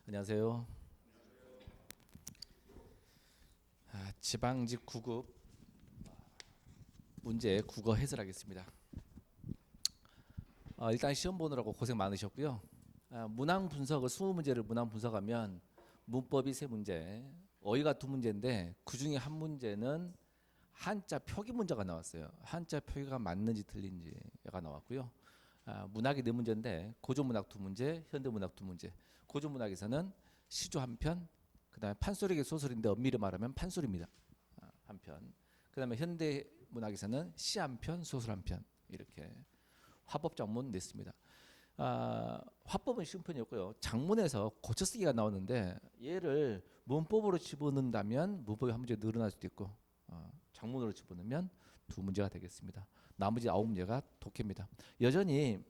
안녕하세요. 지방직 9급 문제 국어 해설하겠습니다. 일단 시험 보느라고 고생 많으셨고요. 문항 분석을 20문제를 문항 분석하면 문법이 3문제, 어휘가 2문제인데 그 중에 한 문제는 한자 표기 문제가 나왔어요. 한자 표기가 맞는지 틀린지가 나왔고요. 문학이 4문제인데 고전문학 2문제, 현대문학 2문제. 고전문학에서는 시조 한 편, 그다음에 판소리계 소설인데 엄밀히 말하면 판소리입니다. 한 편. 그다음에 현대문학에서는 시 한 편, 소설 한 편 이렇게 화법 장문 냈습니다. 화법은 쉬운 편이었고요. 장문에서 고쳐쓰기가 나오는데 얘를 문법으로 집어넣는다면 문법이 한 문제 늘어날 수도 있고 장문으로 집어넣으면 2문제가 되겠습니다. 나머지 9문제가 독해입니다. 여전히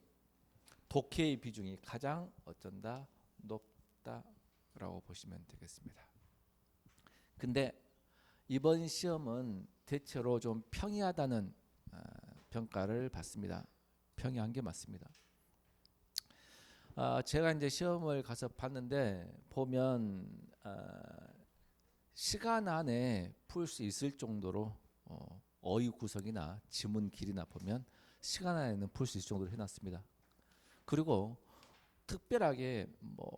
독해의 비중이 가장 어쩐다 높다라고 보시면 되겠습니다. 근데 이번 시험은 대체로 좀 평이하다는 평가를 받습니다. 평이한 게 맞습니다. 제가 이제 시험을 가서 봤는데 보면 시간 안에 풀 수 있을 정도로 어휘 구성이나 지문 길이나 보면 시간 안에는 풀 수 있을 정도로 해놨습니다. 그리고 특별하게 뭐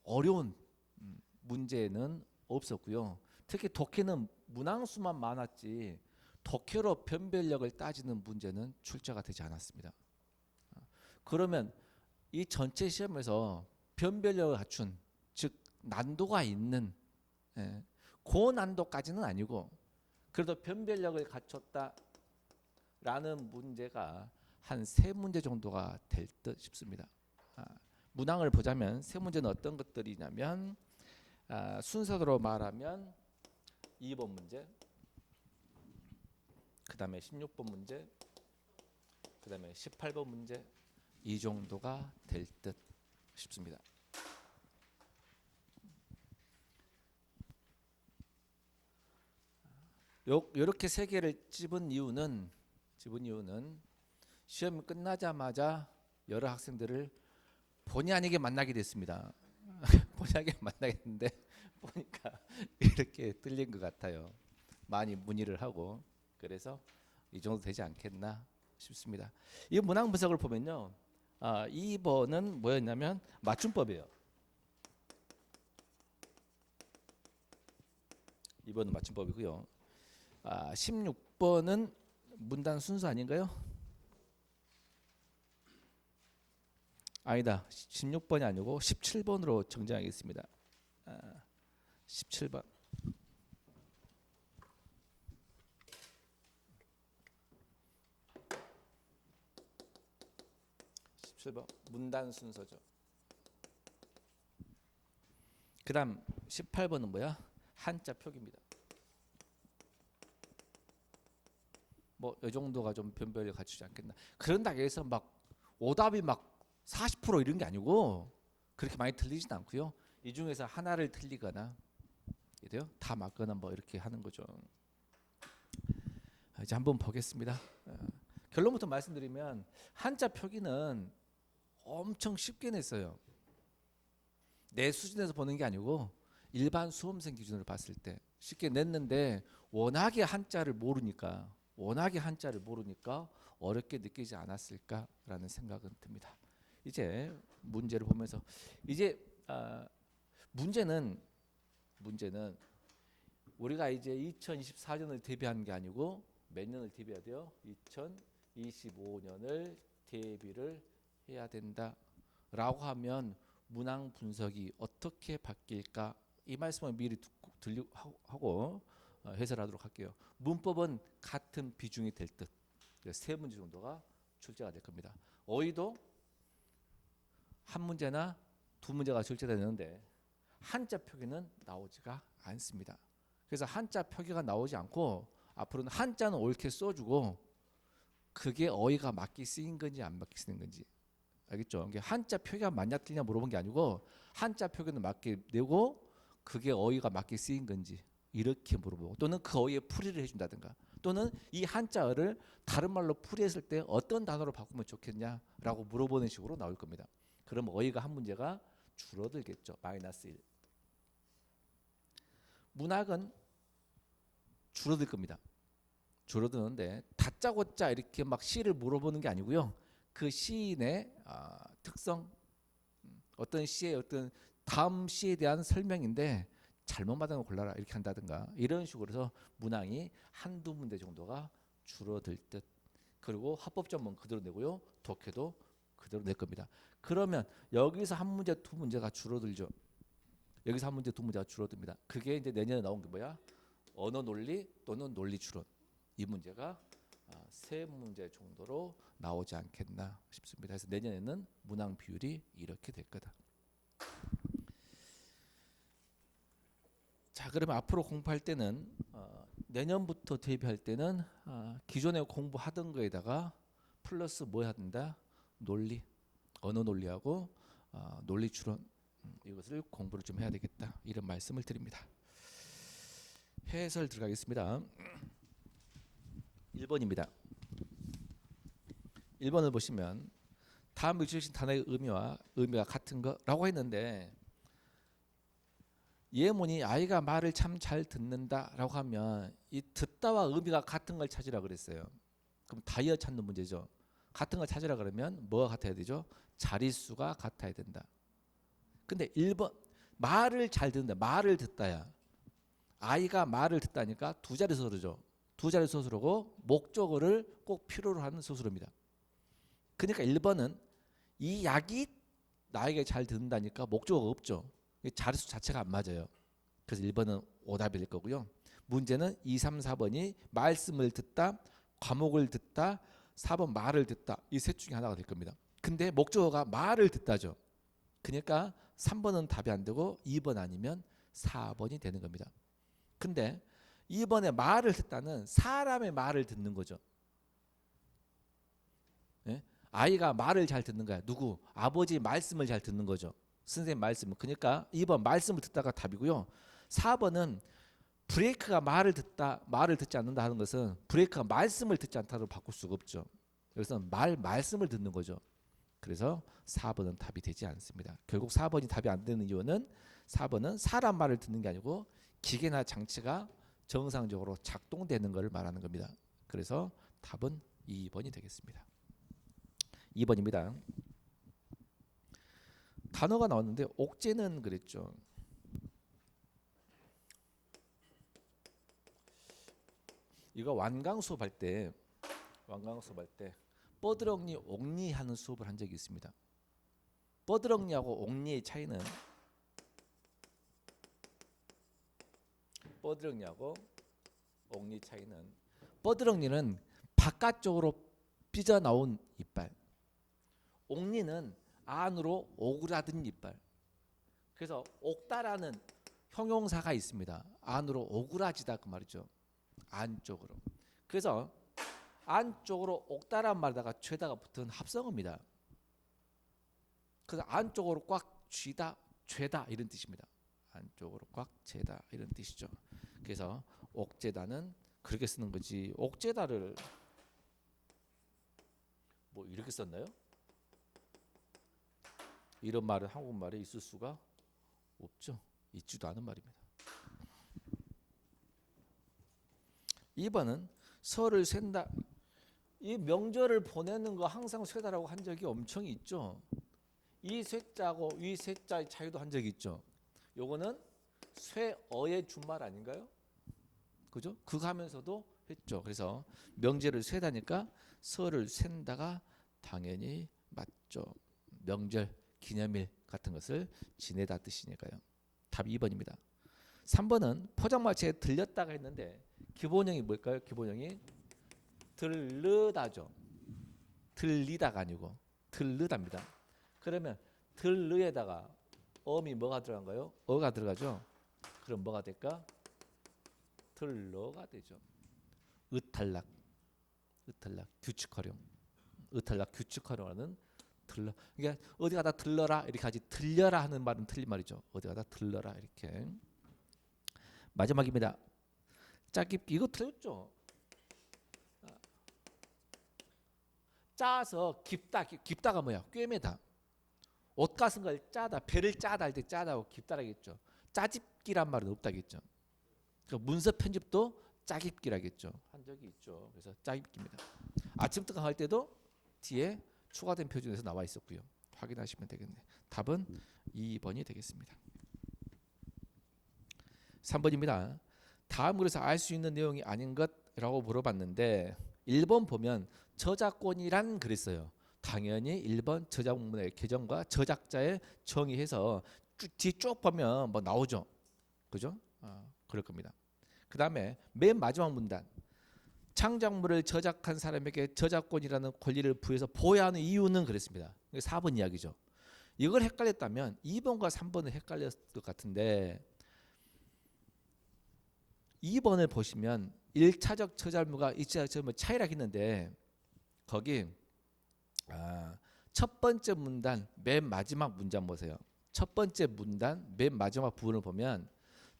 어려운 문제는 없었고요. 특히 독해는 문항수만 많았지 독해로 변별력을 따지는 문제는 출제가 되지 않았습니다. 그러면 이 전체 시험에서 변별력을 갖춘, 즉 난도가 있는 고난도까지는 아니고 그래도 변별력을 갖췄다라는 문제가 한 3문제 정도가 될 듯 싶습니다. 문항을 보자면 3문제는 어떤 것들이냐면 순서대로 말하면 2번 문제, 그 다음에 16번 문제, 그 다음에 18번 문제 이 정도가 될 듯 싶습니다. 이렇게 3개를 집은 이유는 시험이 끝나자마자 여러 학생들을 본의 아니게 만나게 됐습니다. 본의 아니게 만나게 됐는데 보니까 이렇게 틀린 것 같아요. 많이 문의를 하고 그래서 이 정도 되지 않겠나 싶습니다. 이 문항 분석을 보면요, 2번은 뭐였냐면 맞춤법이에요. 2번은 맞춤법이고요. 16번은 문단 순서 아닌가요? 아니다. 16번이 아니고 17번으로 정정하겠습니다. 17번. 17번 문단 순서죠. 그다음 18번은 뭐야? 한자 표기입니다. 뭐 이 정도가 좀 변별력 갖추지 않겠나. 그런다고 해서 막 오답이 막 40% 이런 게 아니고 그렇게 많이 틀리진 않고요. 이 중에서 하나를 틀리거나 이래요. 다 맞거나 뭐 이렇게 하는 거죠. 이제 한번 보겠습니다. 결론부터 말씀드리면 한자 표기는 엄청 쉽게 냈어요. 내 수준에서 보는 게 아니고 일반 수험생 기준으로 봤을 때 쉽게 냈는데 워낙에 한자를 모르니까 어렵게 느끼지 않았을까라는 생각은 듭니다. 이제 문제를 보면서 이제 문제는 우리가 이제 2024년을 대비하는 게 아니고 몇 년을 대비해야 돼요? 2025년을 대비를 해야 된다라고 하면 문항 분석이 어떻게 바뀔까? 이 말씀을 미리 하고 해설하도록 할게요. 문법은 같은 비중이 될 듯. 3문제 정도가 출제가 될 겁니다. 어휘도 한 문제나 2문제가 출제되는데 한자 표기는 나오지가 않습니다. 그래서 한자 표기가 나오지 않고 앞으로는 한자는 옳게 써주고 그게 어휘가 맞게 쓰인 건지 안 맞게 쓰인 건지 알겠죠? 한자 표기가 맞냐 틀리냐 물어본 게 아니고 한자 표기는 맞게 내고 그게 어휘가 맞게 쓰인 건지 이렇게 물어보고 또는 그 어휘에 풀이를 해준다든가 또는 이 한자어를 다른 말로 풀이했을 때 어떤 단어로 바꾸면 좋겠냐라고 물어보는 식으로 나올 겁니다. 그럼 어휘가 한 문제가 줄어들겠죠. 마이너스 1. 문학은 줄어들 겁니다. 줄어드는데 다짜고짜 이렇게 막 시를 물어보는 게 아니고요. 그 시인의 특성, 어떤 시의 어떤 다음 시에 대한 설명인데 잘못 받은 거 골라라 이렇게 한다든가 이런 식으로 해서 문항이 한두 문제 정도가 줄어들 듯. 그리고 합법점은 그대로 내고요. 독해도 그대로 낼 겁니다. 그러면 여기서 한 문제 두 문제가 줄어들죠. 여기서 한 문제 두 문제가 줄어듭니다. 그게 이제 내년에 나온 게 뭐야? 언어 논리 또는 논리 추론. 이 문제가 세 문제 정도로 나오지 않겠나 싶습니다. 그래서 내년에는 문항 비율이 이렇게 될 거다. 자, 그러면 앞으로 공부할 때는 내년부터 대비할 때는 기존에 공부하던 거에다가 플러스 뭐 해야 된다? 논리, 언어 논리하고 논리 추론 이것을 공부를 좀 해야 되겠다. 이런 말씀을 드립니다. 해설 들어가겠습니다. 1번입니다. 1번을 보시면 다음 주신 단어의 의미가 같은 거라고 했는데 예문이 아이가 말을 참 잘 듣는다라고 하면 이 듣다와 의미가 같은 걸 찾으라 그랬어요. 그럼 다이어 찾는 문제죠. 같은 걸 찾으라 그러면 뭐가 같아야 되죠? 자릿수가 같아야 된다. 근데 1번 말을 잘 듣는다. 말을 듣다야. 아이가 말을 듣다니까 두 자리 서술이죠. 두 자리 서술하고 목적어를 꼭 필요로 하는 서술입니다. 그러니까 1번은 이 약이 나에게 잘 듣는다니까 목적어가 없죠. 자릿수 자체가 안 맞아요. 그래서 1번은 오답이 될 거고요. 문제는 2, 3, 4번이 말씀을 듣다, 과목을 듣다, 4번 말을 듣다. 이 셋 중에 하나가 될 겁니다. 근데 목적어가 말을 듣다죠. 그러니까 3번은 답이 안 되고 2번 아니면 4번이 되는 겁니다. 근데 2번에 말을 듣다는 사람의 말을 듣는 거죠. 예? 아이가 말을 잘 듣는 거야. 누구? 아버지 말씀을 잘 듣는 거죠. 선생님 말씀. 그러니까 2번 말씀을 듣다가 답이고요. 4번은 브레이크가 말을 듣지 않는다 하는 것은 브레이크가 말씀을 듣지 않다로 바꿀 수가 없죠. 그래서 말씀을 듣는 거죠. 그래서 4번은 답이 되지 않습니다. 결국 4번이 답이 안 되는 이유는 4번은 사람 말을 듣는 게 아니고 기계나 장치가 정상적으로 작동되는 것을 말하는 겁니다. 그래서 답은 2번이 되겠습니다. 2번입니다. 단어가 나왔는데 옥죄는 그랬죠. 이거 완강 수업할 때 뻐드렁니 옥니 하는 수업을 한 적이 있습니다. 뻐드렁니하고 옥니의 차이는 뻐드렁니는 바깥쪽으로 삐져나온 이빨, 옥니는 안으로 오그라든 이빨. 그래서 옥다라는 형용사가 있습니다. 안으로 오그라지다 그 말이죠. 안쪽으로. 그래서 안쪽으로 옥다란 말다가 죄다가 붙은 합성어입니다. 그래서 안쪽으로 꽉 쥐다, 죄다 이런 뜻입니다. 안쪽으로 꽉 죄다 이런 뜻이죠. 그래서 옥죄다는 그렇게 쓰는 거지. 옥죄다를 뭐 이렇게 썼나요? 이런 말은 한국말에 있을 수가 없죠. 있지도 않은 말입니다. 2번은 설을 샌다. 이 명절을 보내는 거 항상 쇠다라고 한 적이 엄청 있죠. 이 쇠자고 이 쇠자의 차이도 한 적이 있죠. 요거는 쇠어의 준말 아닌가요? 그죠? 그거 하면서도 했죠. 그래서 명절을 쇠다니까 설을 샌다가 당연히 맞죠. 명절, 기념일 같은 것을 지내다 뜻이니까요. 답 2번입니다. 3번은 포장마차에 들렸다가 했는데 기본형이 뭘까요? 기본형이 들르다죠. 들리다가 아니고 들르답니다. 그러면 들르에다가 어미 뭐가 들어간가요? 어가 들어가죠. 그럼 뭐가 될까? 들러가 되죠. 의탈락 규칙활용. 의탈락 규칙활용하는 들러. 그러니까 어디 가다 들러라 이렇게 하지 들려라 하는 말은 틀린 말이죠. 어디 가다 들러라 이렇게. 마지막입니다. 짜깁기 이거 틀렸죠. 짜서 깊다가 뭐야? 꿰매다. 옷 같은 걸 짜다, 배를 짜다 할 때 짜다고 깊다라겠죠. 짜집기란 말은 없다겠죠. 그 문서 편집도 짜깁기라겠죠. 한 적이 있죠. 그래서 짜깁기입니다. 아침 특강 할 때도 뒤에 추가된 표준에서 나와 있었고요. 확인하시면 되겠네. 답은 2번이 되겠습니다. 3번입니다. 다음 글에서 알 수 있는 내용이 아닌 것이라고 물어봤는데 1번 보면 저작권이란 그랬어요. 당연히 1번 저작물의 개정과 저작자의 정의해서 뒤쭉 보면 뭐 나오죠. 그죠? 그럴 겁니다. 그 다음에 맨 마지막 문단. 창작물을 저작한 사람에게 저작권이라는 권리를 부여해서 보호해야 하는 이유는 그랬습니다. 이게 4번 이야기죠. 이걸 헷갈렸다면 2번과 3번은 헷갈렸을 것 같은데 2번을 보시면 1차적 저작물과 2차적 저작물 차이라고 했는데 거기 첫 번째 문단 맨 마지막 문장 보세요. 첫 번째 문단 맨 마지막 부분을 보면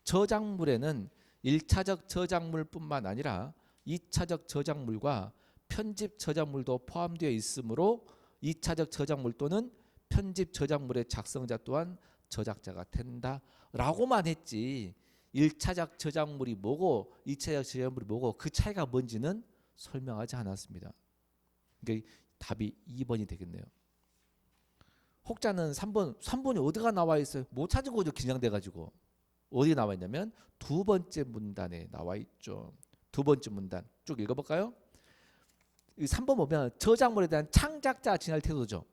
저작물에는 1차적 저작물뿐만 아니라 2차적 저작물과 편집 저작물도 포함되어 있으므로 2차적 저작물 또는 편집 저작물의 작성자 또한 저작자가 된다라고만 했지 1차적 저작물이 뭐고 2차적 저작물이 뭐고 그 차이가 뭔지는 설명하지 않았습니다. 그러니까 답이 2번이 되겠네요. 혹자는 3번이 어디가 나와 있어요? 못 찾은 거죠. 긴장돼가지고. 어디 나와 있냐면 두 번째 문단에 나와 있죠. 두 번째 문단 쭉 읽어볼까요? 3번 보면 저작물에 대한 창작자 진할 태도죠.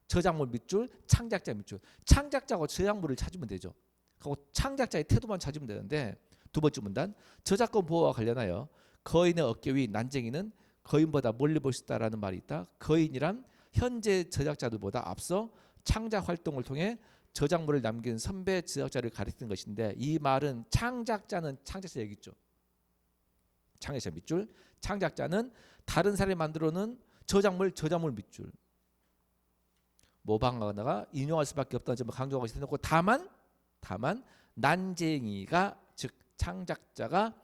저작물 밑줄, 창작자 밑줄. 창작자하고 저작물을 찾으면 되죠. 하고 창작자의 태도만 찾으면 되는데 두 번째 문단 저작권 보호와 관련하여 거인의 어깨 위 난쟁이는 거인보다 멀리 볼 수 있다라는 말이 있다. 거인이란 현재 저작자들보다 앞서 창작 활동을 통해 저작물을 남긴 선배 저작자를 가리키는 것인데 이 말은 창작자는 창작자 얘기죠. 창작자 밑줄. 창작자는 다른 사람이 만들어놓은 저작물 밑줄. 모방하거나 인용할 수밖에 없다는 점을 강조하고 있어놓고 다만 난쟁이가 즉 창작자가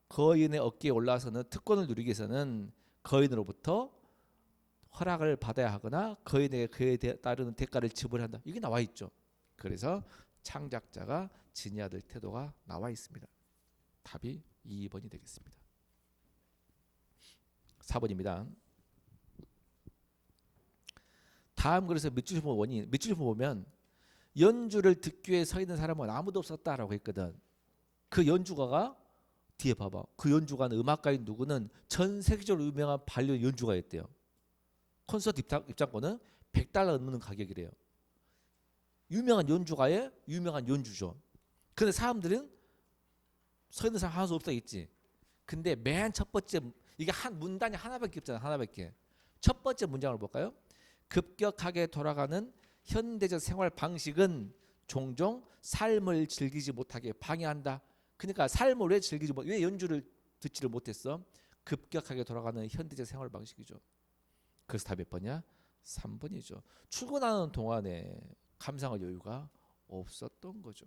거인의 어깨에 올라서는 특권을 누리기 위해서는 거인으로부터 허락을 받아야 하거나 거인에게 그에 따르는 대가를 지불한다. 이게 나와 있죠. 그래서 창작자가 지녀야 될 태도가 나와 있습니다. 답이 2번이 되겠습니다. 4번입니다. 다음 글에서 밑줄 보면 연주를 듣기 위해 서 있는 사람은 아무도 없었다라고 했거든. 그 연주가가 뒤에 봐봐. 그 연주가는 음악가인 누구는 전 세계적으로 유명한 발리온 연주가였대요. 콘서트 입장권은 $100 넘는 가격이래요. 유명한 연주가의 유명한 연주죠. 근데 사람들은 서 있는 사람 하나도 없다겠지. 근데 맨 첫 번째 이게 한 문단이 하나밖에 없잖아. 하나밖에. 첫 번째 문장을 볼까요? 급격하게 돌아가는 현대적 생활 방식은 종종 삶을 즐기지 못하게 방해한다. 그러니까 삶을 왜 연주를 듣지를 못했어? 급격하게 돌아가는 현대적 생활 방식이죠. 그래서 답이 몇 번이야? 3번이죠. 출근하는 동안에 감상할 여유가 없었던 거죠.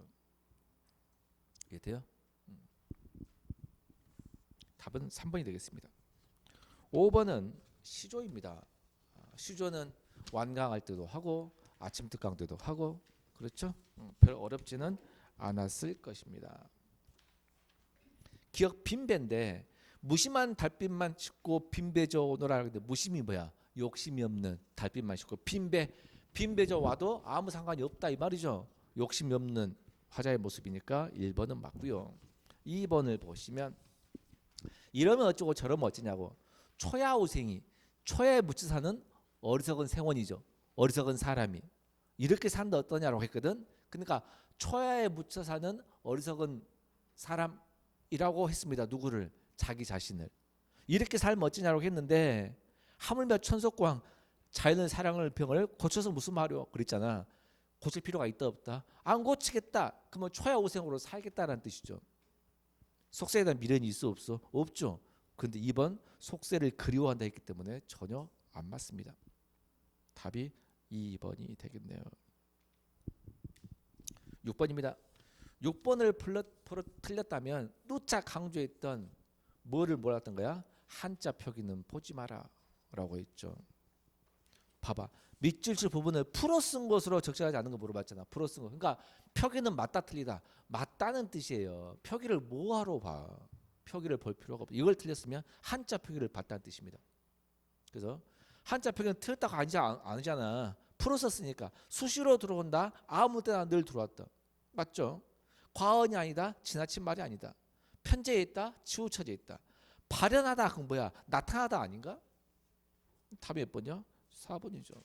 이해돼요? 답은 3번이 되겠습니다. 5번은 시조입니다. 시조는 완강할 때도 하고 아침 특강 때도 하고 그렇죠? 별 어렵지는 않았을 것입니다. 기억 빈배인데 무심한 달빛만 싣고 빈배져 오너라 하는데 무심이 뭐야? 욕심이 없는 달빛만 싣고 빈배져 와도 아무 상관이 없다 이 말이죠. 욕심이 없는 화자의 모습이니까 1번은 맞고요. 2번을 보시면 이러면 어쩌고 저러면 어쩌냐고. 초야우생이 초야에 묻혀 사는 어리석은 생원이죠. 어리석은 사람이 이렇게 산다 어떠냐라고 했거든. 그러니까 초야에 묻혀 사는 어리석은 사람이라고 했습니다. 누구를? 자기 자신을. 이렇게 살면 어쩌냐라고 했는데 하물며 천속광 자연의 사랑을 병을 고쳐서 무슨 말이요? 그랬잖아. 고칠 필요가 있다 없다? 안 고치겠다. 그러면 초야우생으로 살겠다라는 뜻이죠. 속세에 대한 미련이 있어 없어? 없죠. 그런데 2번 속세를 그리워한다 했기 때문에 전혀 안 맞습니다. 답이 2번이 되겠네요. 6번입니다. 6번을 틀렸다면 누차 강조했던 뭐를 몰았던 거야? 한자 표기는 보지 마라 라고 했죠. 봐봐. 밑줄칠 부분을 풀어 쓴 것으로 적절하지 않은 거 물어봤잖아. 풀어 쓴 거. 그러니까 표기는 맞다 틀리다. 맞다는 뜻이에요. 표기를 뭐하러 봐. 표기를 볼 필요가 없어. 이걸 틀렸으면 한자 표기를 봤다는 뜻입니다. 그래서 한자 표기는 틀렸다고 아니잖아. 풀어 썼으니까. 수시로 들어온다. 아무 때나 늘 들어왔다. 맞죠? 과언이 아니다. 지나친 말이 아니다. 편재에 있다. 치우쳐져 있다. 발현하다 그건 뭐야? 나타나다 아닌가? 답이 몇 번이요? 4번이죠.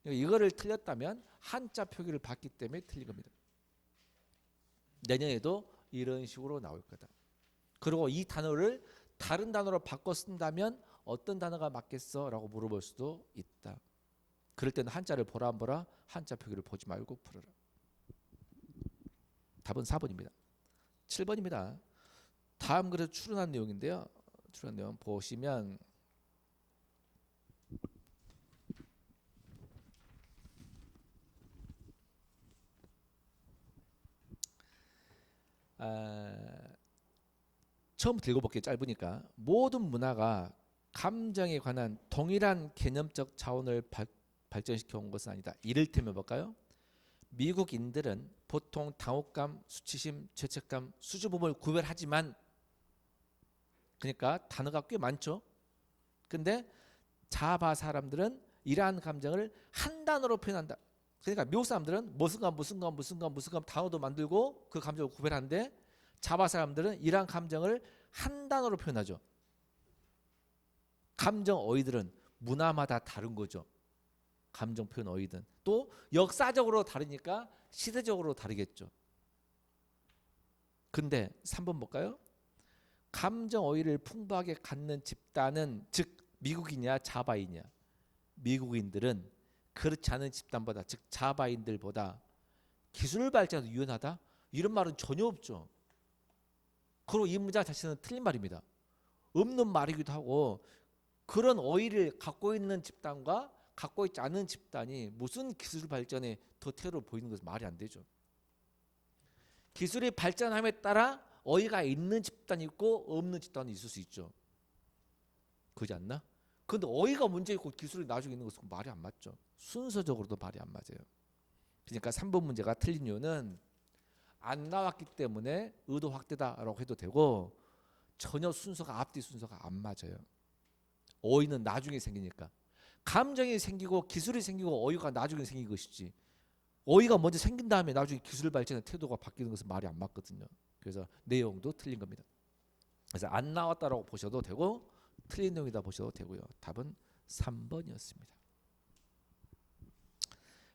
이거를 틀렸다면 한자 표기를 봤기 때문에 틀린 겁니다. 내년에도 이런 식으로 나올 거다. 그리고 이 단어를 다른 단어로 바꿔 쓴다면 어떤 단어가 맞겠어? 라고 물어볼 수도 있다. 그럴 때는 한자를 보라 안 보라? 한자 표기를 보지 말고 풀어라. 답은 4번입니다. 7번입니다. 다음 글에서 추론한 내용인데요. 추론 내용 보시면 처음부터 읽어볼게요. 짧으니까. 모든 문화가 감정에 관한 동일한 개념적 차원을 발전시켜 온 것은 아니다. 이를테면 볼까요? 미국인들은 보통 당혹감, 수치심, 죄책감, 수줍음을 구별하지만 그러니까 단어가 꽤 많죠. 근데 자바 사람들은 이러한 감정을 한 단어로 표현한다. 그러니까 미국 사람들은 무슨 감 단어도 만들고 그 감정을 구별하는데 자바 사람들은 이러한 감정을 한 단어로 표현하죠. 감정 어휘들은 문화마다 다른 거죠. 감정 표현 어휘든 또 역사적으로 다르니까 시대적으로 다르겠죠. 근데 3번 볼까요? 감정 어휘를 풍부하게 갖는 집단은 즉 미국이냐 자바이냐. 미국인들은 그렇지 않은 집단보다 즉 자바인들보다 기술 발전이 유연하다? 이런 말은 전혀 없죠. 그리고 이 문장 자체는 틀린 말입니다. 없는 말이기도 하고 그런 어휘를 갖고 있는 집단과 갖고 있지 않은 집단이 무슨 기술 발전에 더 태로 보이는 것은 말이 안 되죠. 기술이 발전함에 따라 어휘가 있는 집단이 있고 없는 집단이 있을 수 있죠. 그렇지 않나? 그런데 어휘가 문제 있고 기술이 나중에 있는 것은 말이 안 맞죠. 순서적으로도 말이 안 맞아요. 그러니까 3번 문제가 틀린 이유는 안 나왔기 때문에 의도 확대다라고 해도 되고 전혀 순서가 앞뒤 순서가 안 맞아요. 어휘는 나중에 생기니까. 감정이 생기고 기술이 생기고 어휘가 나중에 생긴 것이지. 어휘가 먼저 생긴 다음에 나중에 기술 발전의 태도가 바뀌는 것은 말이 안 맞거든요. 그래서 내용도 틀린 겁니다. 그래서 안 나왔다라고 보셔도 되고 틀린 내용이다 보셔도 되고요. 답은 3번이었습니다.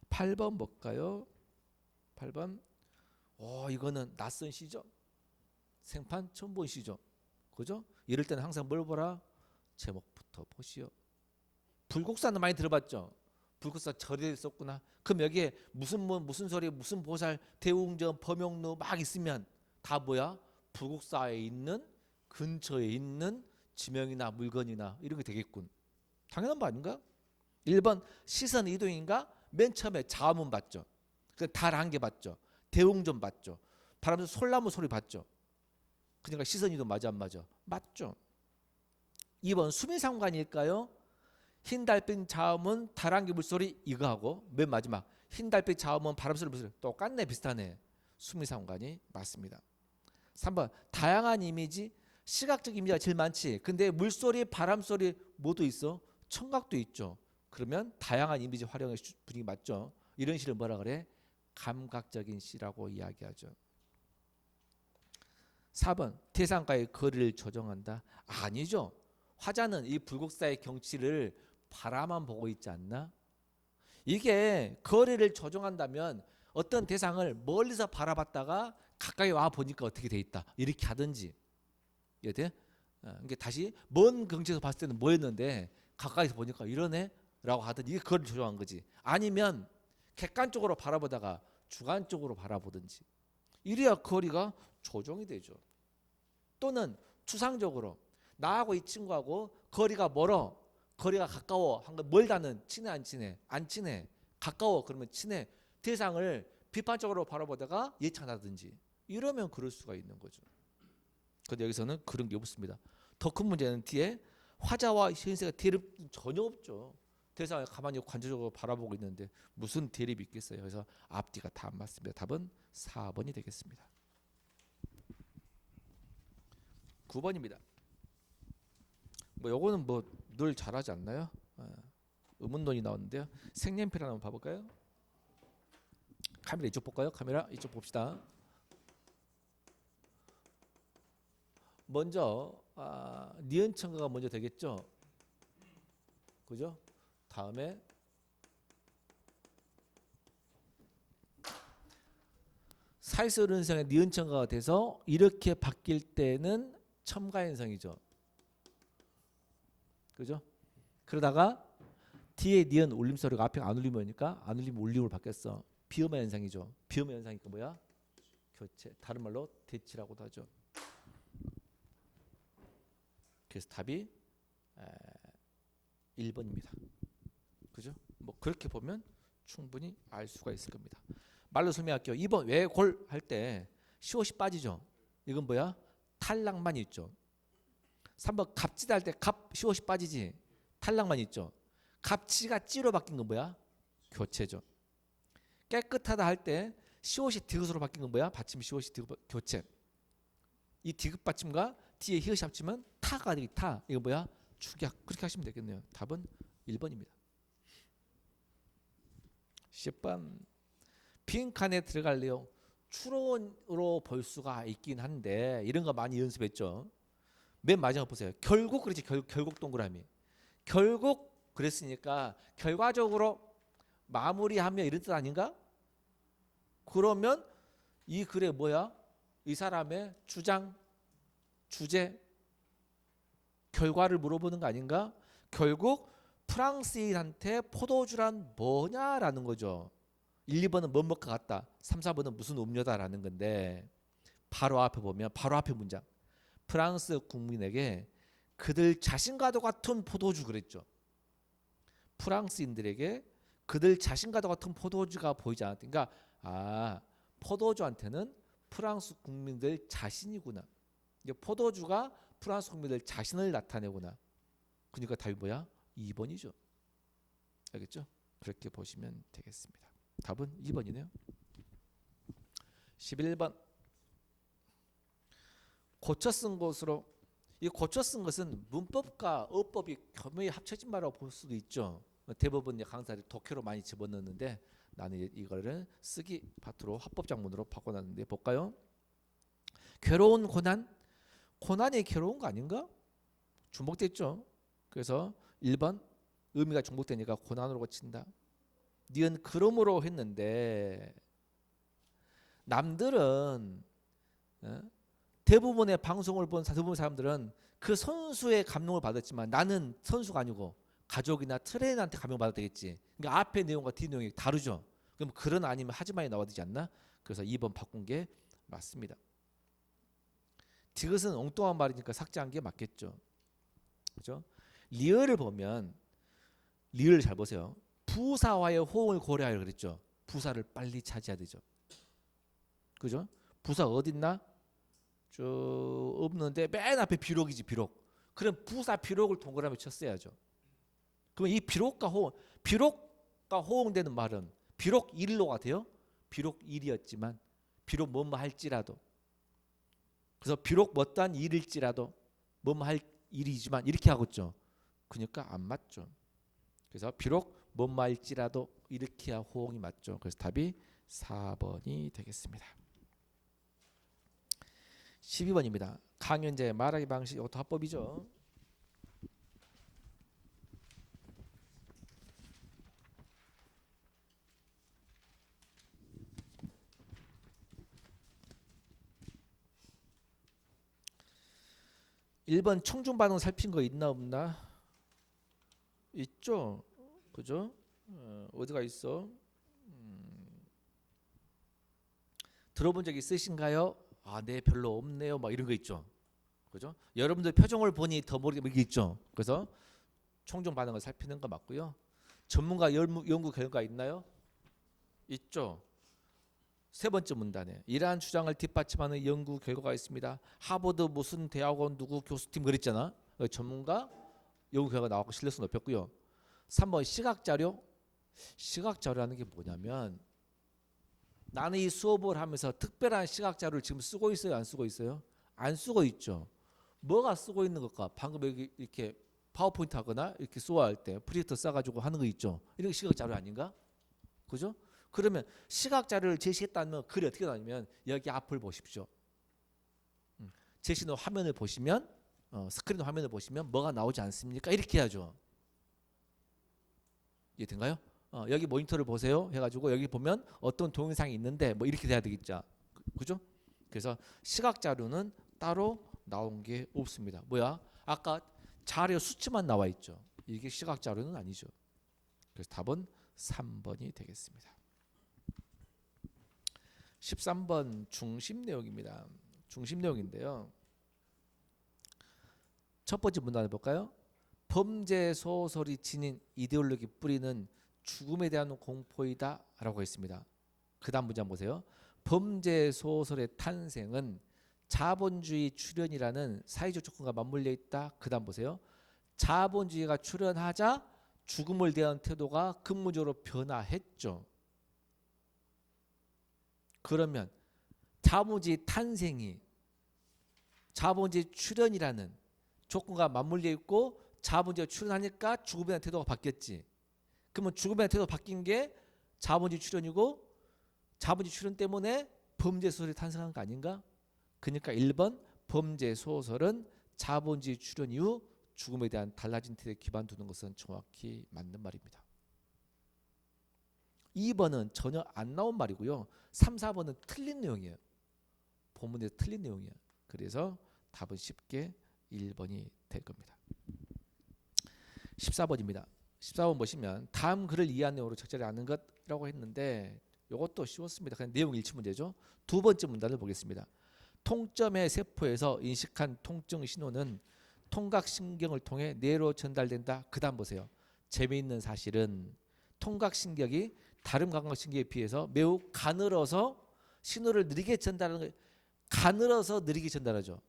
8번 볼까요? 8번. 이거는 낯선 시죠. 생판 처음 본 시죠. 그죠? 이럴 때는 항상 뭘 보라? 제목부터 보시오. 불국사는 많이 들어봤죠. 불국사 절에 썼구나. 그럼 여기에 무슨 소리, 무슨 보살, 대웅전, 범용루 막 있으면 다 뭐야? 불국사에 있는 근처에 있는 지명이나 물건이나 이런 게 되겠군. 당연한 거 아닌가? 1번 시선 이동인가? 맨 처음에 자문 봤죠. 달 한 개 봤죠. 대웅전 봤죠. 바람에서 솔나무 소리 봤죠. 그러니까 시선 이동 맞아 안 맞아? 맞죠. 2번 수미상관일까요? 흰 달빛 자음은 달한개 물소리 이거하고 맨 마지막 흰 달빛 자음은 바람소리 물소리 똑같네. 비슷하네. 수미상관이 맞습니다. 3번 다양한 이미지 시각적 이미지가 제일 많지. 근데 물소리 바람소리 뭐도 있어? 청각도 있죠. 그러면 다양한 이미지 활용의 분위기 맞죠. 이런 시를 뭐라 그래? 감각적인 시라고 이야기하죠. 4번 대상과의 거리를 조정한다. 아니죠. 화자는 이 불국사의 경치를 바라만 보고 있지 않나? 이게 거리를 조정한다면 어떤 대상을 멀리서 바라봤다가 가까이 와 보니까 어떻게 돼 있다 이렇게 하든지. 이해돼? 이게 다시 먼 경치에서 봤을 때는 뭐였는데 가까이서 보니까 이러네 라고 하든지 이게 거리를 조정한 거지. 아니면 객관적으로 바라보다가 주관적으로 바라보든지 이래야 거리가 조정이 되죠. 또는 추상적으로 나하고 이 친구하고 거리가 멀어, 거리가 가까워 한 건 멀다는 친해 안 친해? 안 친해. 가까워 그러면 친해. 대상을 비판적으로 바라보다가 예찬하든지 이러면 그럴 수가 있는 거죠. 그런데 여기서는 그런 게 없습니다. 더 큰 문제는 뒤에 화자와 현세가 대립 전혀 없죠. 대사 가만히 관조적으로 바라보고 있는데 무슨 대립이 있겠어요. 그래서 앞뒤가 다 안 맞습니다. 답은 4번이 되겠습니다. 9번입니다. 뭐 요거는 뭐 늘 잘하지 않나요? 의문론이 나왔는데요. 색연필 하나 한번 봐볼까요? 카메라 이쪽 볼까요? 카메라 이쪽 봅시다. 먼저 니은 첨가가 먼저 되겠죠. 그죠? 다음에 사이스 현상의 니은 첨가가 돼서 이렇게 바뀔 때는 첨가 현상이죠. 그죠? 그러다가 뒤에 니은 울림 소리가 앞에 안 울리면니까 안 울리면 울림으로 바뀌었어. 비음화 현상이죠. 비음화 현상이니까 뭐야? 교체. 다른 말로 대치라고도 하죠. 그래서 답이 1번입니다. 그죠? 뭐 그렇게 보면 충분히 알 수가 있을 겁니다. 말로 설명할게요. 2번 외골 할 때 시옷이 빠지죠. 이건 뭐야? 탈락만 있죠. 3번 갑지다 할 때 갑 시옷이 빠지지. 탈락만 있죠. 갑치가 찌로 바뀐 건 뭐야? 교체죠. 깨끗하다 할 때 시옷이 디귿으로 바뀐 건 뭐야? 받침 시옷이 디귿 교체. 이 디귿 받침과 뒤에 히읗이 합치면 타가 되기 타. 이거 뭐야? 축약. 그렇게 하시면 되겠네요. 답은 1번입니다. 10번 빈칸에 들어갈 내용 추론으로 볼 수가 있긴 한데 이런 거 많이 연습했죠. 맨 마지막 보세요. 결국 그렇지. 결국 동그라미. 결국 그랬으니까 결과적으로 마무리하며 이런 뜻 아닌가? 그러면 이 글에 뭐야? 이 사람의 주장, 주제, 결과를 물어보는 거 아닌가? 결국 프랑스인한테 포도주란 뭐냐라는 거죠. 1, 2번은 뭐뭐가 같다. 3, 4번은 무슨 음료다라는 건데 바로 앞에 보면 바로 앞에 문장. 프랑스 국민에게 그들 자신과도 같은 포도주 그랬죠. 프랑스인들에게 그들 자신과도 같은 포도주가 보이지 않았다. 그러니까 포도주한테는 프랑스 국민들 자신이구나. 포도주가 프랑스 국민들 자신을 나타내구나. 그러니까 답이 뭐야? 2번이죠. 알겠죠? 그렇게 보시면 되겠습니다. 답은 2번이네요. 11번 고쳐 쓴 것으로 이 고쳐 쓴 것은 문법과 어법이 교묘히 합쳐진 말이라고 볼 수도 있죠. 대부분 강사들이 독해로 많이 집어넣는데 나는 이거를 쓰기 파트로 합법작문으로 바꿔놨는데 볼까요? 괴로운 고난이 괴로운 거 아닌가? 중복됐죠. 그래서 1번 의미가 중복되니까 고난으로 고친다. 니은 그러므로 했는데 남들은 대부분의 방송을 본 대부분 사람들은 그 선수의 감동을 받았지만 나는 선수가 아니고 가족이나 트레이너한테 감동을 받아야 되겠지. 그러니까 앞에 내용과 뒤 내용이 다르죠. 그럼 그런 아니면 하지만이 나와야 되지 않나? 그래서 2번 바꾼 게 맞습니다. 디귿은 엉뚱한 말이니까 삭제한 게 맞겠죠. 그죠? 리을을 보면 리을 잘 보세요. 부사와의 호응을 고려하여 그랬죠. 부사를 빨리 차지해야 되죠. 그죠? 부사 어딨나? 쭉 없는데 맨 앞에 비록이지 비록. 그럼 부사 비록을 동그라미 쳤어야죠. 그럼 이 비록과 호응되는 말은 비록 일로가 돼요? 비록 일이었지만 비록 뭐뭐 할지라도 그래서 비록 못한 일일지라도 뭐뭐 할 일이지만 이렇게 하고 있죠. 그러니까 안 맞죠. 그래서 비록 뭐뭐 할지라도 이렇게 해야 호응이 맞죠. 그래서 답이 4번이 되겠습니다. 12번입니다. 강연자의 말하기 방식 이것도 합법이죠. (1번) 청중 반응 살핀 거 있나 없나? 있죠. 그죠? 어디가 있어? 들어본 적 있으신가요? 네 별로 없네요. 막 이런 거 있죠. 그죠? 여러분들 표정을 보니 더 모르게 이게 있죠. 그래서 청중 반응을 살피는 거 맞고요. 전문가 연구 결과 있나요? 있죠. 세 번째 문단에 이러한 주장을 뒷받침하는 연구 결과가 있습니다. 하버드 무슨 대학원 누구 교수팀 그랬잖아. 전문가 연구 결과가 나왔고 신뢰성 높였고요. 3번 시각자료. 시각자료라는 게 뭐냐면 나는 이 수업을 하면서 특별한 시각자료를 지금 쓰고 있어요, 안 쓰고 있어요? 안 쓰고 있죠. 뭐가 쓰고 있는 걸까? 방금 여기 이렇게 파워포인트 하거나 이렇게 수화할 때 프리젝터 써가지고 하는 거 있죠. 이런 게 시각자료 아닌가? 그죠? 그러면 시각자료를 제시했다면 글이 어떻게 나오냐면 여기 앞을 보십시오. 제시는 화면을 보시면 스크린 화면을 보시면 뭐가 나오지 않습니까? 이렇게 해야죠. 이해된가요? 여기 모니터를 보세요 해가지고 여기 보면 어떤 동영상이 있는데 뭐 이렇게 돼야 되겠죠. 그죠? 그래서 시각자료는 따로 나온 게 없습니다. 뭐야? 아까 자료 수치만 나와 있죠. 이게 시각자료는 아니죠. 그래서 답은 3번이 되겠습니다. 13번 중심 내용입니다. 중심 내용인데요. 첫 번째 문단을 볼까요? 범죄 소설이 지닌 이데올로기 뿌리는 죽음에 대한 공포이다 라고 했습니다. 그 다음 문장 보세요. 범죄 소설의 탄생은 자본주의 출현이라는 사회적 조건과 맞물려 있다. 그 다음 보세요. 자본주의가 출현하자 죽음을 대한 태도가 근본적으로 변화했죠. 그러면 자본주의 탄생이 자본주의 출현이라는 조건과 맞물려 있고 자본주의가 출현하니까 죽음에 대한 태도가 바뀌었지. 그러면 죽음에 대한 태도가 바뀐 게 자본주의 출현이고 자본주의 출현 때문에 범죄 소설이 탄생한 거 아닌가? 그러니까 1번 범죄 소설은 자본주의 출현 이후 죽음에 대한 달라진 태도에 기반 두는 것은 정확히 맞는 말입니다. 2번은 전혀 안 나온 말이고요. 3, 4번은 틀린 내용이에요. 본문에서 틀린 내용이에요. 그래서 답은 쉽게 1번이 될 겁니다. 14번입니다. 14번 보시면 다음 글을 이해한 내용으로 적절히 아는 것이라고 했는데 이것도 쉬웠습니다. 그냥 내용 일치 문제죠. 두 번째 문단을 보겠습니다. 통점의 세포에서 인식한 통증 신호는 통각신경을 통해 뇌로 전달된다. 그 다음 보세요. 재미있는 사실은 통각신경이 다른 감각신경에 비해서 매우 가늘어서 신호를 느리게 전달하는 거예요. 가늘어서 느리게 전달하죠.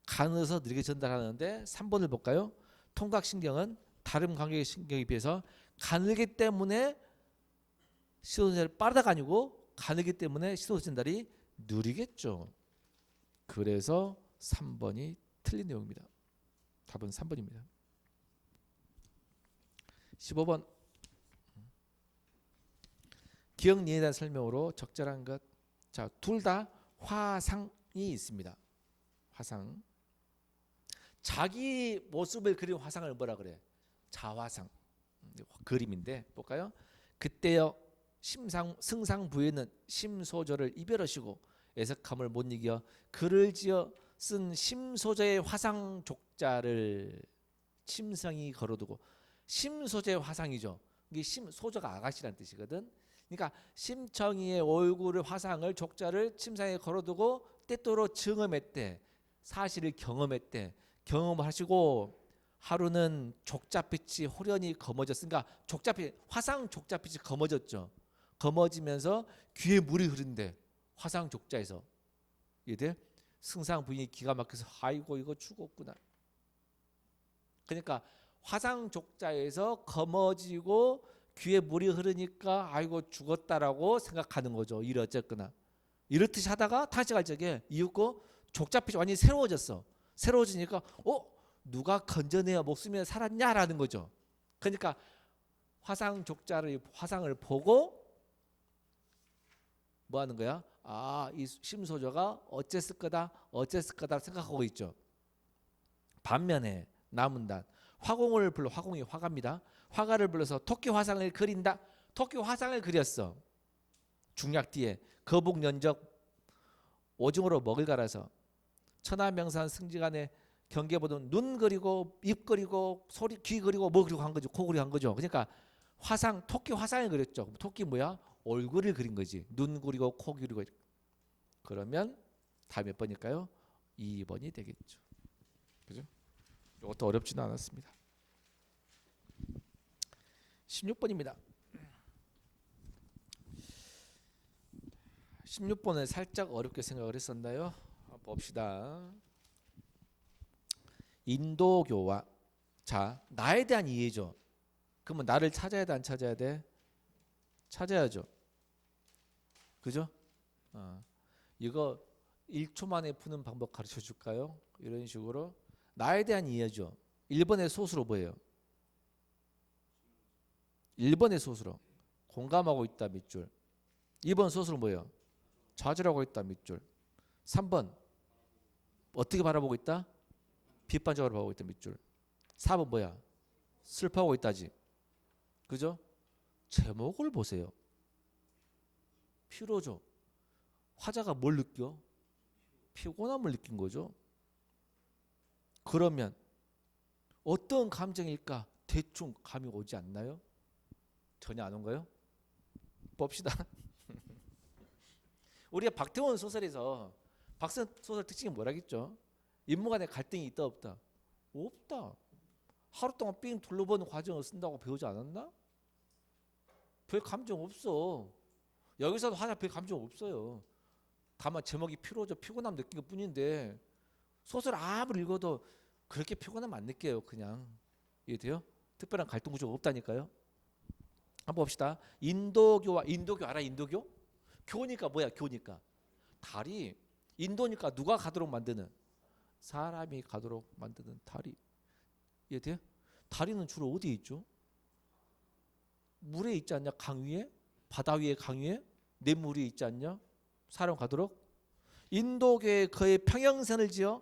가늘어서 느리게 전달하는데 3번을 볼까요? 통각신경은 다른 감각신경에 비해서 가늘기 때문에 신호 전달이 빠르다가 아니고 가늘기 때문에 신호 전달이 느리겠죠. 그래서 3번이 틀린 내용입니다. 답은 3번입니다. 15번 기억리에 대한 설명으로 적절한 것. 자, 둘 다 화상이 있습니다. 화상. 자기 모습을 그린 화상을 뭐라 그래? 자화상. 그림인데 볼까요? 그때여 승상 부에는 심소저를 이별하시고 애석함을 못 이겨 글을 지어 쓴 심소저의 화상 족자를 침상이 걸어두고. 심소저의 화상이죠. 이게 심소저가 아가씨라는 뜻이거든. 그러니까 심청이의 얼굴을 화상을 족자를 침상에 걸어두고 때때로 증언했대. 사실을 경험했대. 경험하시고 하루는 족자빛이 호련히 검어졌으니까 족자빛 화상 족자빛이 검어졌죠. 검어지면서 귀에 물이 흐른대. 화상 족자에서. 이해돼? 승상 부인이 기가 막혀서 아이고 이거 죽었구나. 그러니까 화상 족자에서 검어지고 귀에 물이 흐르니까 아이고 죽었다라고 생각하는 거죠. 일 어쨌거나 이렇듯이 하다가 다시 갈 적에 이윽고 족자빛이 완전히 새로워졌어. 새로워지니까 누가 건져내야 목숨이 살았냐라는 거죠. 그러니까 화상 족자를 화상을 보고 뭐 하는 거야? 이 심소저가 어쨌을 거다 생각하고 있죠. 반면에 남은 화공을 불러. 화공이 화가입니다. 화가를 불러서 토끼 화상을 그린다. 토끼 화상을 그렸어. 중약 뒤에 거북 연적 오중으로 먹을 갈아서 천하명산 승지간에 경계보던 눈 그리고 입 그리고 소리 귀 그리고 뭐 그리고 한 거죠. 코 그리고 한 거죠. 그러니까 화상 토끼 화상을 그렸죠. 토끼 뭐야? 얼굴을 그린 거지. 눈 그리고 코 그리고. 그러면 답이 몇 번일까요? 2번이 되겠죠. 그죠? 이것도 어렵지는 않았습니다. 16번입니다. 16번을 살짝 어렵게 생각을 했었나요? 봅시다. 인도교와 자 나에 대한 이해죠. 그러면 나를 찾아야 돼, 안 찾아야 돼? 찾아야죠. 그죠? 이거 1초 만에 푸는 방법 가르쳐 줄까요? 이런 식으로 나에 대한 이해죠. 1번의 소수로 뭐예요? 1번의 소수로 공감하고 있다 밑줄. 2번 소수로 뭐예요? 좌절하고 있다 밑줄. 3번 어떻게 바라보고 있다? 비판적으로 바라보고 있다 밑줄. 4번 뭐야? 슬퍼하고 있다지. 그죠? 제목을 보세요. 피로죠. 화자가 뭘 느껴? 피곤함을 느낀 거죠. 그러면 어떤 감정일까? 대충 감이 오지 않나요? 전혀 안 온가요? 봅시다. 우리가 박태원 소설에서 박사 소설 특징이 뭐라겠죠? 인물 간의 갈등이 있다 없다? 없다. 하루 동안 삥 둘러보는 과정을 쓴다고 배우지 않았나? 별 감정 없어. 여기서도 화자 별 감정 없어요. 다만 제목이 피로죠. 피곤함 느낀 것 뿐인데 소설 아무리 읽어도 그렇게 피곤함 안 느껴요. 그냥. 이해돼요? 특별한 갈등 구조가 없다니까요. 한번 봅시다. 인도교 알아? 인도교? 교니까 뭐야? 교니까 달이 인도니까 누가 가도록 만드는? 사람이 가도록 만드는 달이. 이해돼요? 다리는 주로 어디에 있죠? 물에 있지 않냐? 강 위에? 바다 위에 강 위에? 냇물이 있지 않냐? 사람 가도록. 인도교에 거의 평형선을 지어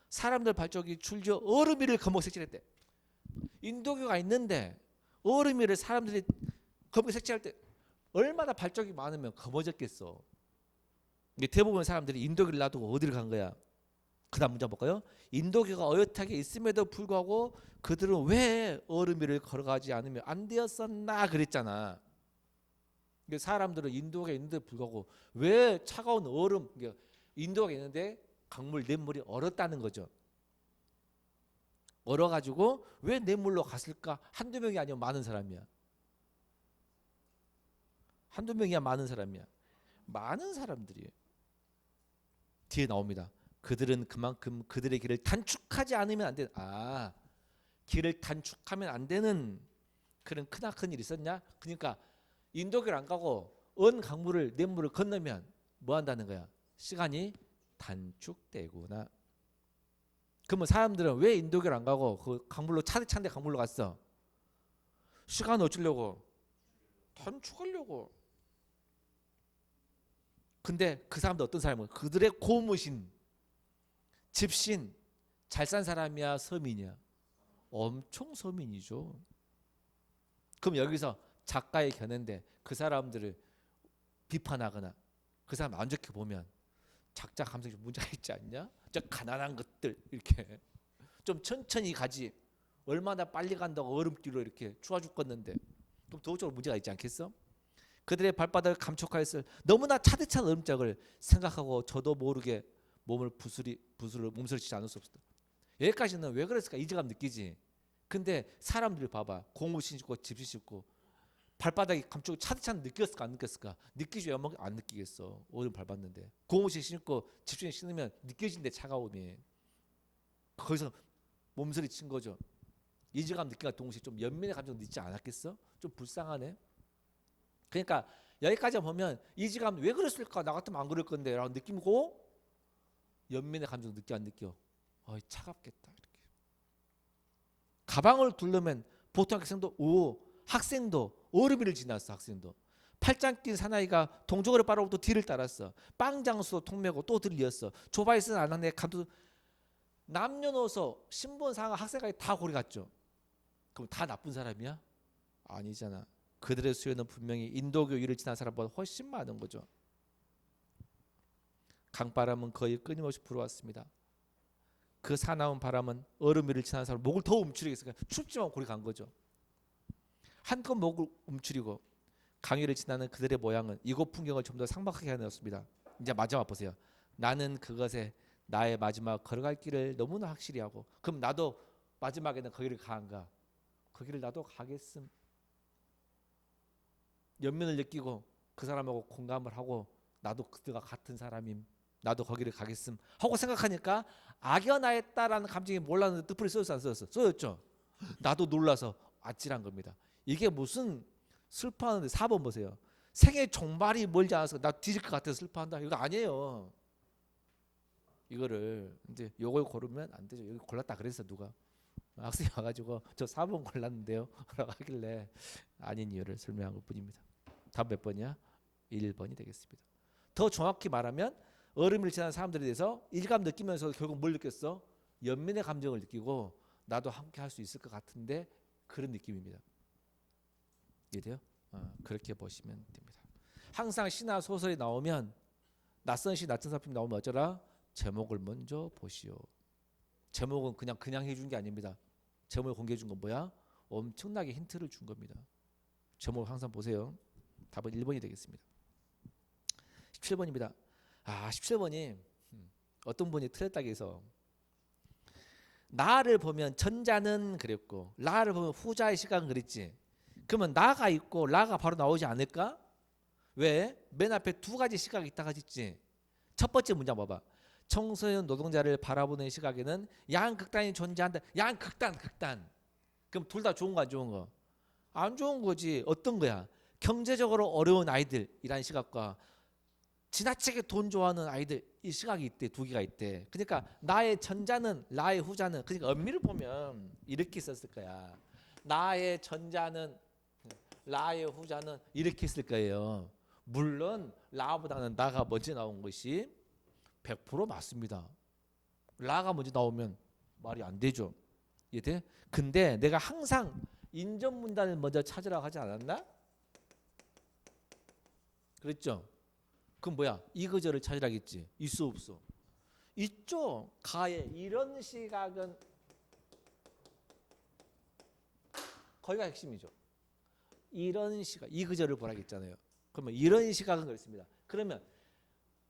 사람들 발족이 줄지어 얼음 위를 검게 색칠했대. 인도교가 있는데 얼음 위를 사람들이 검게 색칠할 때 얼마나 발족이 많으면 검어졌겠어. 대부분 사람들이 인도교를 놔두고 어디를 간 거야? 그 다음 문제 볼까요? 인도교가 어엿하게 있음에도 불구하고 그들은 왜 얼음 위를 걸어가지 않으면 안 되었었나 그랬잖아. 사람들은 인도가 있는데 불구하고 왜 차가운 얼음, 인도가 있는데 강물 냇물이 얼었다는 거죠. 얼어가지고 왜 냇물로 갔을까? 한두 명이 아니면 많은 사람이야. 한두 명이야 많은 사람이야. 많은 사람들이에요. 뒤에 나옵니다. 그들은 그만큼 그들의 길을 단축하지 않으면 안 되는, 길을 단축하면 안 되는 그런 크나큰 일이 있었냐? 그러니까 인도교를 안 가고 언 강물을 냇물을 건너면 뭐 한다는 거야? 시간이 단축되구나. 그러면 사람들은 왜 인도교를 안 가고 그 강물로 차대 강물로 갔어? 시간 어쩌려고? 단축하려고. 근데 그 사람들 어떤 사람은 그들의 고무신, 집신, 잘 산 사람이야, 서민이야? 엄청 서민이죠. 그럼 여기서 작가의 견해인데 그 사람들을 비판하거나 그 사람 안 좋게 보면 작자 감성이 좀 문제가 있지 않냐? 저 가난한 것들 이렇게 좀 천천히 가지. 얼마나 빨리 간다고 얼음길로 이렇게 추워 죽겠는데 그럼 도덕적으로 문제가 있지 않겠어? 그들의 발바닥을 감촉하였을 너무나 차디찬 얼음장을 생각하고 저도 모르게 몸을 몸서리치지 않을 수 없었다. 여기까지는 왜 그랬을까? 이질감 느끼지. 근데 사람들이 봐봐. 고무 신고 집시 신고 발바닥이 감촉이 차디찬 느꼈을까 안 느꼈을까? 느끼지 왜 안 느끼겠어? 얼음 밟았는데 고무신 신고 집신 신으면 느껴진대 차가움이. 거기서 몸서리 친 거죠. 이질감 느끼가 동시에 좀 연민의 감정 느끼지 않았겠어? 좀 불쌍하네. 그러니까 여기까지 보면 이질감 왜 그랬을까? 나 같으면 안 그럴 건데 라고 느끼고 연민의 감정 느껴 안 느껴? 차갑겠다 이렇게. 가방을 두르면 보통 학생도 얼음 위를 지났어. 학생도 팔짱 낀 사나이가 동족으로 빠르고도 뒤를 따랐어. 빵장수도 통매고 또 들이었어. 조바이 쓴 아낙네 감도 남녀노소 신분상하 학생까지 다 고리 갔죠. 그럼 다 나쁜 사람이야? 아니잖아. 그들의 수요는 분명히 인도교 위를 지난 사람보다 훨씬 많은 거죠. 강바람은 거의 끊임없이 불어왔습니다. 그 사나운 바람은 얼음 위를 지난 사람 목을 더 움츠리게 해서 춥지만 고리 간 거죠. 한껏 목을 움츠리고 강위를 지나는 그들의 모양은 이곳 풍경을 좀 더 삭막하게 해놓습니다. 이제 마지막 보세요. 나는 그것에 나의 마지막 걸어갈 길을 너무나 확실히 하고 그럼 나도 마지막에는 거기를 가안가? 거기를 나도 가겠음. 연민을 느끼고 그 사람하고 공감을 하고 나도 그들과 같은 사람임. 나도 거기를 가겠음 하고 생각하니까 악연하였다라는 감정이 몰랐는데 뜻풀이 써졌어 안 써졌어? 써졌죠. 나도 놀라서 아찔한 겁니다. 이게 무슨 슬퍼하는데 4번 보세요. 생애 종말이 멀지 않아서 나 뒤질 것 같아서 슬퍼한다. 이거 아니에요. 이거를 이제 요걸 고르면 안 되죠. 여기 골랐다 그랬어 누가. 학생이 와가지고 저 4번 골랐는데요 라고 하길래 아닌 이유를 설명한 것 뿐입니다. 답 몇 번이야? 1번이 되겠습니다. 더 정확히 말하면 얼음을 지난 사람들에 대해서 일감 느끼면서 결국 뭘 느꼈어? 연민의 감정을 느끼고 나도 함께 할 수 있을 것 같은데 그런 느낌입니다. 이해돼요? 그렇게 보시면 됩니다. 항상 시나 소설이 나오면 낯선 시 낯선 작품 나오면 어쩌라? 제목을 먼저 보시오. 제목은 그냥 해준 게 아닙니다. 제목을 공개해 준 건 뭐야? 엄청나게 힌트를 준 겁니다. 제목을 항상 보세요. 답은 1번이 되겠습니다. 17번입니다. 17번이 어떤 분이 틀렸다고 해서 나를 보면 전자는 그랬고 라를 보면 후자의 시각은 그랬지. 그러면 나가 있고 라가 바로 나오지 않을까? 왜? 맨 앞에 두 가지 시각이 있다가 있지. 첫 번째 문장 봐봐. 청소년 노동자를 바라보는 시각에는 양극단이 존재한다. 양극단. 그럼 둘 다 좋은 거 안 좋은 거? 안 좋은 거지. 어떤 거야? 경제적으로 어려운 아이들이라는 시각과 지나치게 돈 좋아하는 아이들 이 시각이 있대. 두 개가 있대. 그러니까 나의 전자는 라의 후자는 그러니까 엄밀히 보면 이렇게 썼을 거야. 나의 전자는 라의 후자는 이렇게 했을 거예요. 물론 라보다는 나가 먼저 나온 것이 100% 맞습니다. 라가 먼저 나오면 말이 안 되죠. 이해돼? 근데 내가 항상 인전문단을 먼저 찾으라고 하지 않았나? 그랬죠? 그럼 뭐야? 이 그절을 찾으라겠지. 있어 없어? 있죠. 가에 이런 시각은 거기가 핵심이죠. 이런 시각, 이 그절을 보라겠잖아요. 그러면 이런 시각은 그렇습니다. 그러면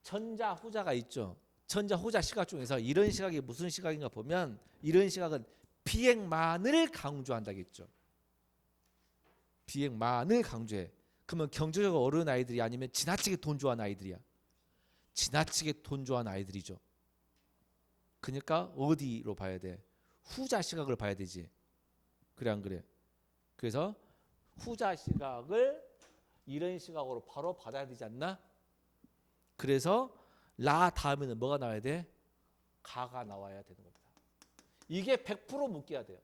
전자 후자가 있죠. 전자 후자 시각 중에서 이런 시각이 무슨 시각인가 보면 이런 시각은 비행만을 강조한다겠죠. 비행만을 강조해. 그러면 경제적으로 어려운 아이들이 아니면 지나치게 돈 좋아하는 아이들이야. 지나치게 돈 좋아하는 아이들이죠. 그러니까 어디로 봐야 돼? 후자 시각을 봐야 되지. 그래 안 그래? 그래서 후자 시각을 이런 시각으로 바로 받아야 되지 않나? 그래서 라 다음에는 뭐가 나와야 돼? 가가 나와야 되는 겁니다. 이게 100% 묶여야 돼요.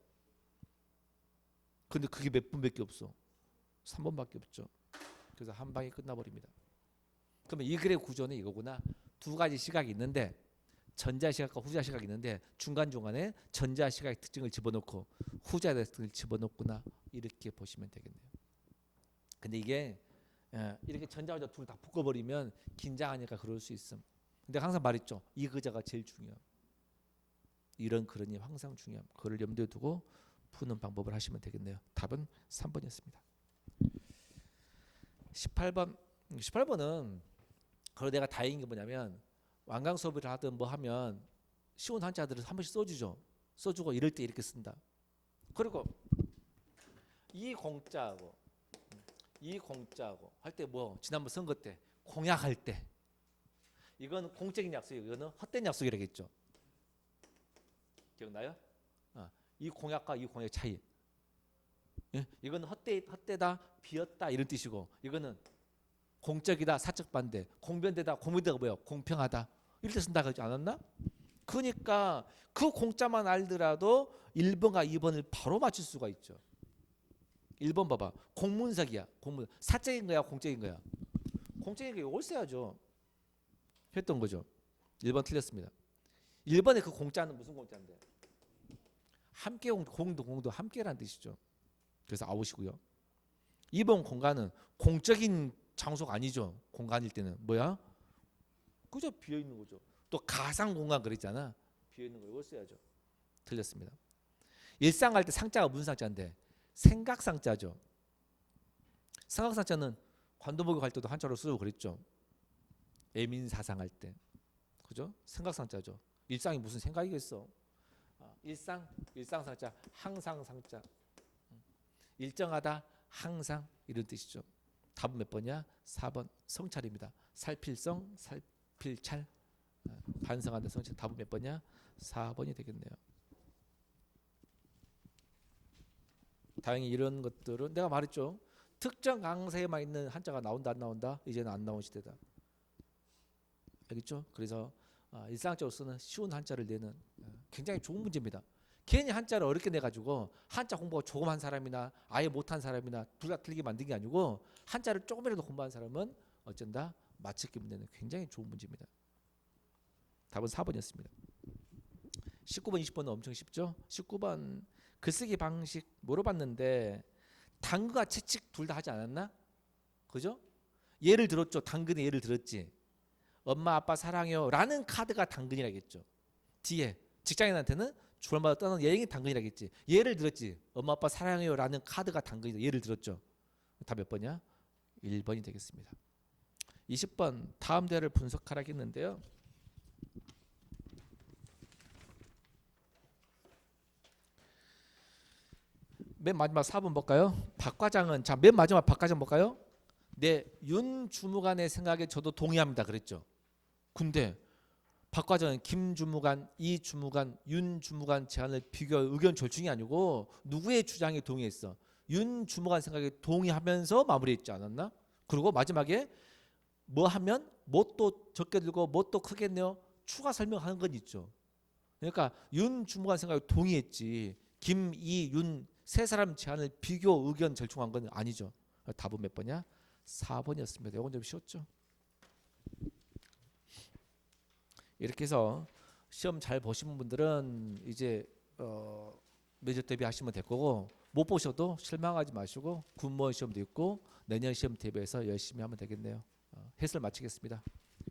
근데 그게 몇 분밖에 없어. 3번밖에 없죠. 그래서 한 방에 끝나버립니다. 그러면 이 글의 구조는 이거구나. 두 가지 시각이 있는데 전자 시각과 후자 시각이 있는데 중간중간에 전자 시각의 특징을 집어넣고 후자의 특징을 집어넣구나. 이렇게 보시면 되겠네요. 근데 이게 이렇게 전자 후자 둘 다 묶어버리면 긴장하니까 그럴 수 있음. 근데 항상 말했죠. 이 그자가 제일 중요함. 이런 그런이 항상 중요함. 그걸 염두에 두고 푸는 방법을 하시면 되겠네요. 답은 3번이었습니다. 18번은 그걸 내가 다행인 게 뭐냐면 완강 수업을 하든 뭐 하면 쉬운 한자들을 한 번씩 써주죠. 써주고 이럴 때 이렇게 쓴다. 그리고 이 공짜하고 할 때 뭐 지난번 선거 때 공약할 때 이건 공적인 약속이고 이거는 헛된 약속이라겠죠. 기억나요? 이 공약과 이 공약의 차이. 예? 이건 헛되다, 비었다 이런 뜻이고 이거는 공적이다, 사적 반대, 공변되다, 공변되가 뭐야? 공평하다. 이렇게 쓴다고 하지 않았나? 그러니까 그 공짜만 알더라도 1번과 2번을 바로 맞출 수가 있죠. 1번 봐봐. 공문석이야. 공문. 사적인 거야, 공적인 거야? 공적인 게 이걸 써야죠. 했던 거죠. 1번 틀렸습니다. 1번의 그 공짜는 무슨 공짜인데? 함께 공도 함께라는 뜻이죠. 그래서 아웃이고요. 2번 공간은 공적인 장소가 아니죠. 공간일 때는 뭐야? 그저 비어 있는 거죠. 또 가상 공간 그랬잖아. 비어 있는 거 이걸 써야죠. 틀렸습니다. 일상 할 때 상자가 무슨 상자인데? 생각상자죠. 생각상자는 관도목욕 할 때도 한자로 쓰고 그랬죠. 애민사상 할 때. 그죠? 생각상자죠. 일상이 무슨 생각이겠어? 일상상자, 항상상자. 일정하다, 항상 이런 뜻이죠. 답은 몇 번이야? 4번 성찰입니다. 살필성, 살필찰, 반성한다, 성찰. 답은 몇 번이야? 4번이 되겠네요. 다행히 이런 것들은 내가 말했죠. 특정 강사에만 있는 한자가 나온다 안 나온다? 이제는 안 나온 시대다. 알겠죠? 그래서 일상적으로 쓰는 쉬운 한자를 내는 굉장히 좋은 문제입니다. 괜히 한자를 어렵게 내가지고 한자 공부가 조금 한 사람이나 아예 못한 사람이나 둘 다 틀리게 만든 게 아니고 한자를 조금이라도 공부한 사람은 어쩐다 맞추기 문제는 굉장히 좋은 문제입니다. 답은 4번이었습니다. 19번, 20번은 엄청 쉽죠? 19번 글쓰기 방식 물어봤는데 당근과 채찍 둘 다 하지 않았나? 그죠? 예를 들었죠. 당근의 예를 들었지. 엄마 아빠 사랑해요 라는 카드가 당근이라겠죠. 뒤에 직장인한테는 주말마다 떠나는 여행이 당근이라겠지. 예를 들었지. 엄마 아빠 사랑해요 라는 카드가 당근이다. 예를 들었죠. 답 몇 번이야? 1번이 되겠습니다. 20번 다음 대를 분석하라 했는데요. 맨 마지막 4번 볼까요? 박 과장은 자 맨 마지막 박 과장 볼까요? 네, 윤 주무관의 생각에 저도 동의합니다. 그랬죠. 근데 박 과장은 김 주무관, 이 주무관, 윤 주무관 제안을 비교 의견 절충이 아니고 누구의 주장에 동의했어? 윤 주무관 생각에 동의하면서 마무리했지 않았나? 그리고 마지막에 뭐 하면 뭣도 적게 들고 뭣도 크게 내요 추가 설명하는 건 있죠. 그러니까 윤 주무관 생각에 동의했지. 김, 이, 윤 세 사람 제안을 비교 의견 절충한 건 아니죠. 답은 몇 번이야? 4번이었습니다. 이건 좀 쉬웠죠. 이렇게 해서 시험 잘 보신 분들은 이제 면접 대비하시면 될 거고 못 보셔도 실망하지 마시고 군무원 시험도 있고 내년 시험 대비해서 열심히 하면 되겠네요. 해설 마치겠습니다.